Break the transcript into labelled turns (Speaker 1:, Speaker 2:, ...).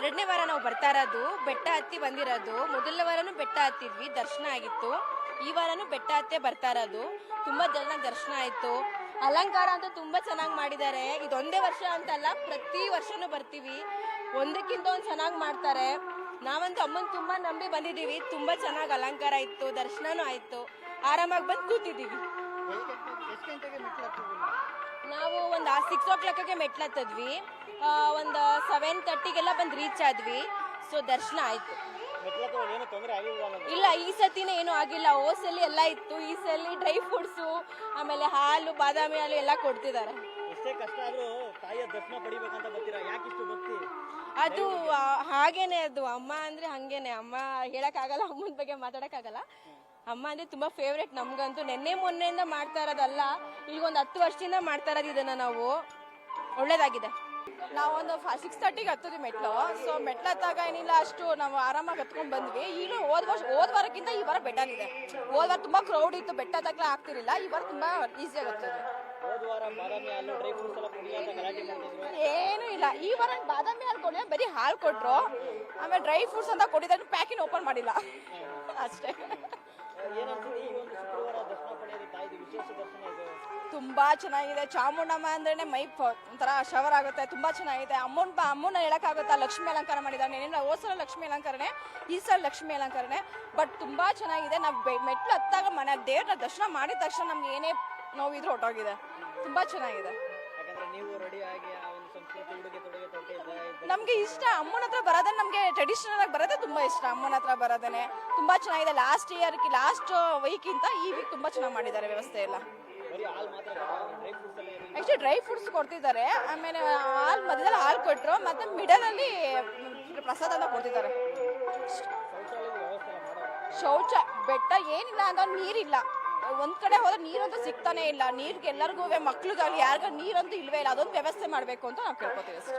Speaker 1: 2ನೇ ವಾರ ನಾವು ಬರ್ತಾ ಇರೋದು. ಬೆಟ್ಟ ಹತ್ತಿ ಬಂದಿರೋದು. ಮೊದಲನೇ ವಾರನೂ ಬೆಟ್ಟ ಹತ್ತಿದ್ವಿ, ದರ್ಶನ ಆಗಿತ್ತು. ಈ ವಾರನೂ ಬೆಟ್ಟ ಹತ್ತೆ ಬರ್ತಾ ಇರೋದು. ತುಂಬಾ ಜನ ದರ್ಶನ ಆಯ್ತು. ಅಲಂಕಾರ ಅಂತೂ ತುಂಬಾ ಚೆನ್ನಾಗಿ ಮಾಡಿದ್ದಾರೆ. ಇದೊಂದೇ ವರ್ಷ ಅಂತಲ್ಲ, ಪ್ರತಿ ವರ್ಷನೂ ಬರ್ತೀವಿ. ಒಂದಕ್ಕಿಂತ ಒಂದು ಚೆನ್ನಾಗಿ ಮಾಡ್ತಾರೆ. ನಾವಂತೂ ಅಮ್ಮನ್ ತುಂಬಾ ನಂಬಿ ಬಂದಿದ್ದೀವಿ. ತುಂಬಾ ಚೆನ್ನಾಗಿ ಅಲಂಕಾರ ಇತ್ತು, ದರ್ಶನನೂ ಆಯ್ತು. ಆರಾಮಾಗಿ ಬಂದು ಕೂತಿದ್ದೀವಿ. ನಾವು ಒಂದು 6 o'clockಗೆ ಮೆಟ್ಲತ್ತದ್ವಿ. ಒಂದು 7:30ಗೆಲ್ಲ ಬಂದು ರೀಚ್ ಆದ್ವಿ. ಸೊ ದರ್ಶನ ಆಯ್ತು. ಇಲ್ಲ, ಈ ಸತಿನೇ ಏನೂ ಆಗಿಲ್ಲ. ಓಸಲಿ ಎಲ್ಲ ಇತ್ತು. ಈ ಸಲ ಡ್ರೈ ಫ್ರೂಟ್ಸು, ಆಮೇಲೆ ಹಾಲು, ಬಾದಾಮಿ ಹಾಲು ಎಲ್ಲ ಕೊಡ್ತಿದ್ದಾರೆ. ಅದು ಹಾಗೇನೆ, ಅದು ಅಮ್ಮ ಅಂದ್ರೆ ಹಂಗೇನೆ. ಅಮ್ಮ ಹೇಳಕ್ಕಾಗಲ್ಲ, ಅಮ್ಮನ ಬಗ್ಗೆ ಮಾತಾಡಕ್ಕಾಗಲ್ಲ. ಅಮ್ಮ ಅಂದ್ರೆ ತುಂಬಾ ಫೇವ್ರೇಟ್ ನಮ್ಗಂತೂ. ನೆನ್ನೆ ಮೊನ್ನೆಯಿಂದ ಮಾಡ್ತಾ ಇರೋದಲ್ಲ, ಈಗ ಒಂದು 10 ವರ್ಷದಿಂದ ಮಾಡ್ತಾ ಇರೋದು ಇದನ್ನ ನಾವು. ಒಳ್ಳೇದಾಗಿದೆ. ನಾವೊಂದು 6:30ಗೆ ಹತ್ತದ್ವಿ ಮೆಟ್ಲು. ಸೊ ಮೆಟ್ಲು ಹತ್ತಾಗ ಏನಿಲ್ಲ, ಅಷ್ಟು ನಾವು ಆರಾಮಾಗಿ ಹತ್ಕೊಂಡ್ ಬಂದ್ವಿ. ಈಗ ಹೋದ್ ವಾರಕ್ಕಿಂತ ಈ ವಾರ ಬೆಟರ್ ಇದೆ. ಹೋದ್ ವಾರ ತುಂಬಾ ಕ್ರೌಡ್ ಇತ್ತು, ಬೆಟ್ಟ ಹತ್ತಕ್ಲ ಆಗ್ತಿರ್ಲಿಲ್ಲ. ಈ ವಾರ ತುಂಬಾ ಈಸಿ ಆಗುತ್ತೆ. ಏನು ಇಲ್ಲ, ಈ ವಾರ ಬಾದಾಮಿ ಹಾಲು ಕೊಡಿ, ಬರೀ ಹಾಲು ಕೊಟ್ರು. ಆಮೇಲೆ ಡ್ರೈ ಫ್ರೂಟ್ಸ್ ಅಂತ ಕೊಟ್ಟಿದ್ದಾರೆ, ಪ್ಯಾಕಿಂಗ್ ಓಪನ್ ಮಾಡಿಲ್ಲ ಅಷ್ಟೇ. ತುಂಬಾ ಚೆನ್ನಾಗಿದೆ. ಚಾಮುಂಡಮ್ಮ ಅಂದ್ರೆ ಮೈ ಒಂಥರ ಶವರ್ ಆಗುತ್ತೆ. ತುಂಬಾ ಚೆನ್ನಾಗಿದೆ. ಅಮ್ಮನ ಹೇಳಕ್ಕಾಗುತ್ತಾ, ಲಕ್ಷ್ಮಿ ಅಲಂಕಾರ ಮಾಡಿದ್ದಾರೆ. ಏನಿಲ್ಲ, ಹೋದ್ಸಲ ಲಕ್ಷ್ಮಿ ಅಲಂಕಾರನೆ, ಈ ಸಲ ಲಕ್ಷ್ಮಿ ಅಲಂಕಾರನೆ. ಬಟ್ ತುಂಬಾ ಚೆನ್ನಾಗಿದೆ. ನಾವು ಮೆಟ್ಲು ಹತ್ತಾಗ ಮನೆ ದೇವ್ರ ದರ್ಶನ ಮಾಡಿದ ತಕ್ಷಣ ನಮ್ಗೆ ಏನೇ ನೋವಿದ್ರು ಹೊಟ್ಟೋಗಿದೆ. ತುಂಬಾ ಚೆನ್ನಾಗಿದೆ. ನಮ್ಗೆ ಇಷ್ಟ ಅಮ್ಮನ ಹತ್ರ ಬರೋದೇ, ನಮ್ಗೆ ಟ್ರೆಡಿಷನಲ್ ಆಗಿ ಬರೋದೇ ತುಂಬಾ ಇಷ್ಟ. ಅಮ್ಮನ ಹತ್ರ ಬರೋದೇನೆ ತುಂಬಾ ಚೆನ್ನಾಗಿದೆ. ಲಾಸ್ಟ್ ವೀಕ್ ಇಂತ ಈ ವೀಕ್ ತುಂಬಾ ಚೆನ್ನಾಗಿ ಮಾಡಿದ್ದಾರೆ ವ್ಯವಸ್ಥೆ ಎಲ್ಲ. ಆಕ್ಚುಲಿ ಡ್ರೈ ಫ್ರೂಟ್ಸ್ ಕೊಡ್ತಿದ್ದಾರೆ. ಆಮೇಲೆ ಹಾಲು ಮಧ್ಯದಲ್ಲಿ ಹಾಲು ಕೊಟ್ಟರು, ಮತ್ತೆ ಮಿಡಲ್ ಅಲ್ಲಿ ಪ್ರಸಾದ ಅಂತ ಕೊಡ್ತಿದ್ದಾರೆ. ಶೌಚ ಬೆಟ್ಟ ಏನಿಲ್ಲ ಅಂದ್ರೆ ನೀರಿಲ್ಲ. ಒಂದ್ ಕಡೆ ಹೋದ್ರೆ ನೀರಂತೂ ಸಿಗ್ತಾನೆ ಇಲ್ಲ. ನೀರ್ಗೆ ಎಲ್ಲರಿಗೂ, ಮಕ್ಳಿಗಾಗಲಿ ಯಾರಿಗ ನೀರಂತೂ ಇಲ್ವೇ ಇಲ್ಲ. ಅದೊಂದು ವ್ಯವಸ್ಥೆ ಮಾಡ್ಬೇಕು ಅಂತ ನಾವು ಕೇಳ್ಕೊತೀವಿ ಅಷ್ಟೇ.